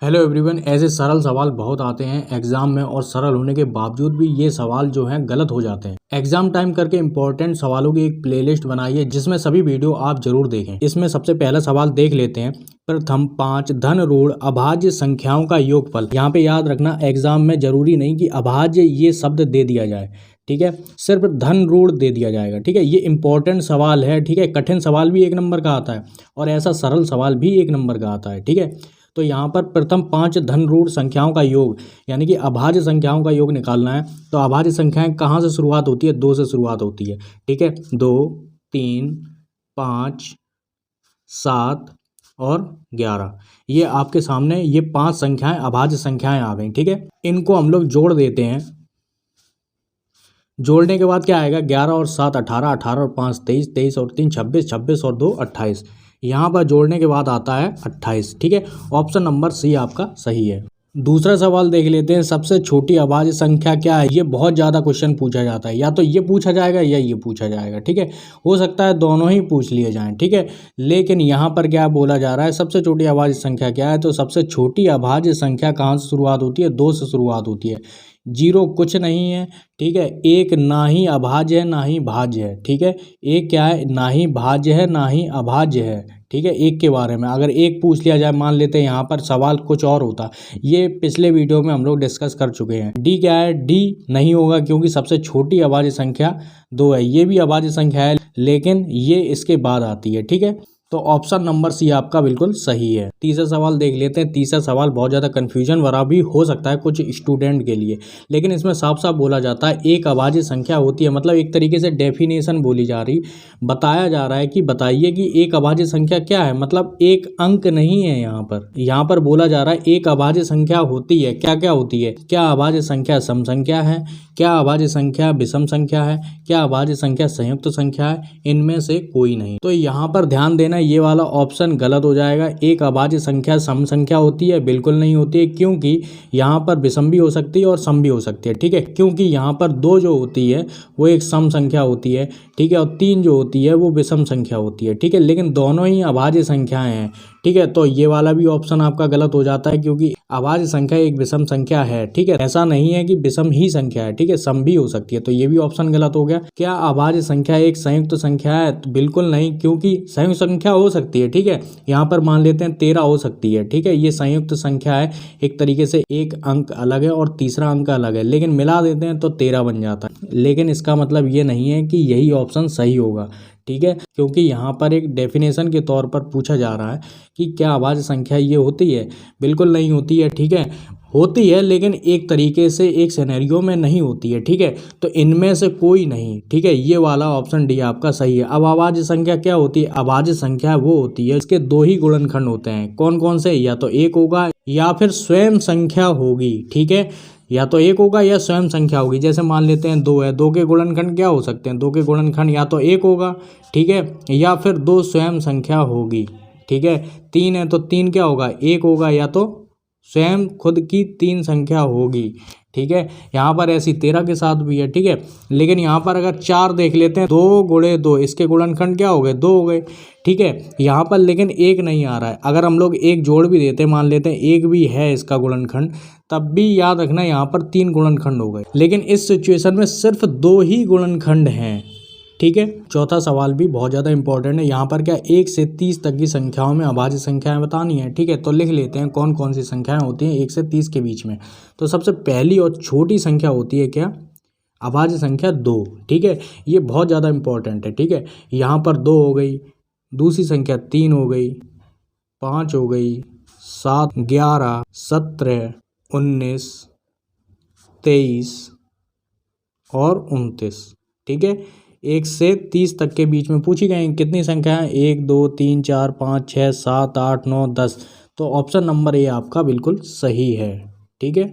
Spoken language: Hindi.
Hello everyone. ऐसे सरल सवाल बहुत आते हैं एग्जाम में और सरल होने के बावजूद भी ये सवाल जो हैं गलत हो जाते हैं। एग्जाम टाइम करके इंपॉर्टेंट सवालों की एक प्लेलिस्ट बनाई है जिसमें सभी वीडियो आप जरूर देखें। इसमें सबसे पहला सवाल देख लेते हैं। प्रथम 5 धन ऋण अभाज्य संख्याओं का योगफल। यहाँ पे याद रखना एग्जाम में जरूरी नहीं कि अभाज्य ये शब्द दे दिया जाए, ठीक है, सिर्फ धन ऋण दे दिया जाएगा, ठीक है। ये इंपॉर्टेंट सवाल है, ठीक है। कठिन सवाल भी 1 नंबर का आता है और ऐसा सरल सवाल भी 1 नंबर का आता है, ठीक है। तो यहाँ पर प्रथम 5 धन ऋण संख्याओं का योग यानी कि अभाज्य संख्याओं का योग निकालना है। तो अभाज्य संख्याएं कहाँ से शुरुआत होती है? 2 से शुरुआत होती है, ठीक है। 2, 3, 5, 7 और 11, ये आपके सामने ये 5 संख्याएं अभाज्य संख्याएं आ गई, ठीक है। इनको हम लोग जोड़ देते हैं। जोड़ने के बाद क्या आएगा? 11 और 7 18, 18 और 5 23, 23 और 3 26, 26 और 2 28। यहाँ पर जोड़ने के बाद आता है 28, ठीक है। ऑप्शन नंबर सी आपका सही है। दूसरा सवाल देख लेते हैं। सबसे छोटी अभाज्य संख्या क्या है? ये बहुत ज़्यादा क्वेश्चन पूछा जाता है, या तो ये पूछा जाएगा या ये पूछा जाएगा, ठीक है। हो सकता है दोनों ही पूछ लिए जाएं, ठीक है। लेकिन यहाँ पर क्या बोला जा रहा है? सबसे छोटी अभाज्य संख्या क्या है? तो सबसे छोटी अभाज्य संख्या कहाँ से शुरुआत होती है? 2 से शुरुआत होती है। 0 कुछ नहीं है, ठीक है। 1 ना ही अभाज्य है ना ही भाज्य है, ठीक है। 1 क्या है? ना ही भाज्य है ना ही अभाज्य है, ठीक है। 1 के बारे में अगर 1 पूछ लिया जाए, मान लेते हैं यहाँ पर सवाल कुछ और होता, ये पिछले वीडियो में हम लोग डिस्कस कर चुके हैं। डी क्या है? डी नहीं होगा क्योंकि सबसे छोटी अभाज्य संख्या 2 है। ये भी अभाज्य संख्या है लेकिन ये इसके बाद आती है, ठीक है। तो ऑप्शन नंबर सी आपका बिल्कुल सही है। तीसरा सवाल देख लेते हैं। तीसरा सवाल बहुत ज़्यादा कन्फ्यूजन भरा भी हो सकता है कुछ स्टूडेंट के लिए, लेकिन इसमें साफ साफ बोला जाता है एक अभाज्य संख्या होती है, मतलब एक तरीके से डेफिनेशन बोली जा रही, बताया जा रहा है कि बताइए कि एक अभाज्य संख्या क्या है। मतलब एक अंक नहीं है, यहाँ पर बोला जा रहा है एक अभाज्य संख्या होती है। क्या क्या होती है? क्या अभाज्य संख्या सम संख्या है? क्या अभाज्य संख्या विषम संख्या है? क्या अभाज्य संख्या संयुक्त संख्या है? इनमें से कोई नहीं। तो यहाँ पर ध्यान देना, ये वाला ऑप्शन गलत हो जाएगा। एक अभाज्य संख्या सम संख्या होती है? बिल्कुल नहीं होती है, क्योंकि यहाँ पर विषम भी हो सकती है और सम भी हो सकती है, ठीक है। क्योंकि यहाँ पर 2 जो होती है वो एक सम संख्या होती है, ठीक है, और 3 जो होती है वो विषम संख्या होती है, ठीक है। लेकिन दोनों ही अभाज्य संख्याएं हैं, ठीक है। तो ये वाला भी ऑप्शन आपका गलत हो जाता है क्योंकि अभाज्य संख्या एक विषम संख्या है, ठीक है। ऐसा नहीं है कि विषम ही संख्या है, ठीक है, सम भी हो सकती है। तो ये भी ऑप्शन गलत हो गया। क्या अभाज्य संख्या एक संयुक्त संख्या है? तो बिल्कुल नहीं, क्योंकि संयुक्त संख्या हो सकती है, ठीक है। यहाँ पर मान लेते हैं 13 हो सकती है, ठीक है। ये संयुक्त संख्या है, एक तरीके से एक अंक अलग है और तीसरा अंक अलग है, लेकिन मिला देते हैं तो 13 बन जाता है। लेकिन इसका मतलब ये नहीं है कि यही ऑप्शन सही होगा, ठीक है, क्योंकि यहाँ पर एक डेफिनेशन के तौर पर पूछा जा रहा है कि क्या अभाज्य संख्या ये होती है? बिल्कुल नहीं होती है, ठीक है। होती है लेकिन एक तरीके से एक सिनेरियो में नहीं होती है, ठीक है। तो इनमें से कोई नहीं, ठीक है। ये वाला ऑप्शन डी आपका सही है। अब अभाज्य संख्या क्या होती है? अभाज्य संख्या वो होती है इसके 2 ही गुणनखंड होते हैं। कौन कौन से? या तो 1 होगा या फिर स्वयं संख्या होगी, ठीक है। या तो 1 होगा या स्वयं संख्या होगी। जैसे मान लेते हैं 2 है, 2 के गुणनखंड क्या हो सकते हैं? 2 के गुणनखंड या तो 1 होगा, ठीक है, या फिर 2 स्वयं संख्या होगी, ठीक है। 3 है तो 3 क्या होगा? 1 होगा या तो स्वयं खुद की 3 संख्या होगी, ठीक है। यहाँ पर ऐसी 13 के साथ भी है, ठीक है। लेकिन यहाँ पर अगर 4 देख लेते हैं, 2 गुणे 2, इसके गुणनखंड क्या हो गए? 2 हो गए, ठीक है। यहाँ पर लेकिन 1 नहीं आ रहा है। अगर हम लोग 1 जोड़ भी देते हैं, मान लेते हैं 1 भी है इसका गुणनखंड, तब भी याद रखना यहाँ पर 3 गुणनखंड हो गए। लेकिन इस सिचुएशन में सिर्फ 2 ही गुणनखंड हैं, ठीक है। चौथा सवाल भी बहुत ज़्यादा इंपॉर्टेंट है। यहाँ पर क्या 1 से 30 तक की संख्याओं में अभाज्य संख्याएं बतानी है, ठीक है। तो लिख लेते हैं कौन कौन सी संख्याएं होती हैं 1 से 30 के बीच में। तो सबसे पहली और छोटी संख्या होती है क्या? अभाज्य संख्या 2, ठीक है। ये बहुत ज़्यादा इंपॉर्टेंट है, ठीक है। यहाँ पर 2 हो गई, दूसरी संख्या 3 हो गई, 5 हो गई, 7, 11, 17, 19, 23 और 29, ठीक है। 1 से 30 तक के बीच में पूछी गई कितनी संख्या है? 1 2 3 4 5 6 7 8 9 10। तो ऑप्शन नंबर ए आपका बिल्कुल सही है, ठीक है।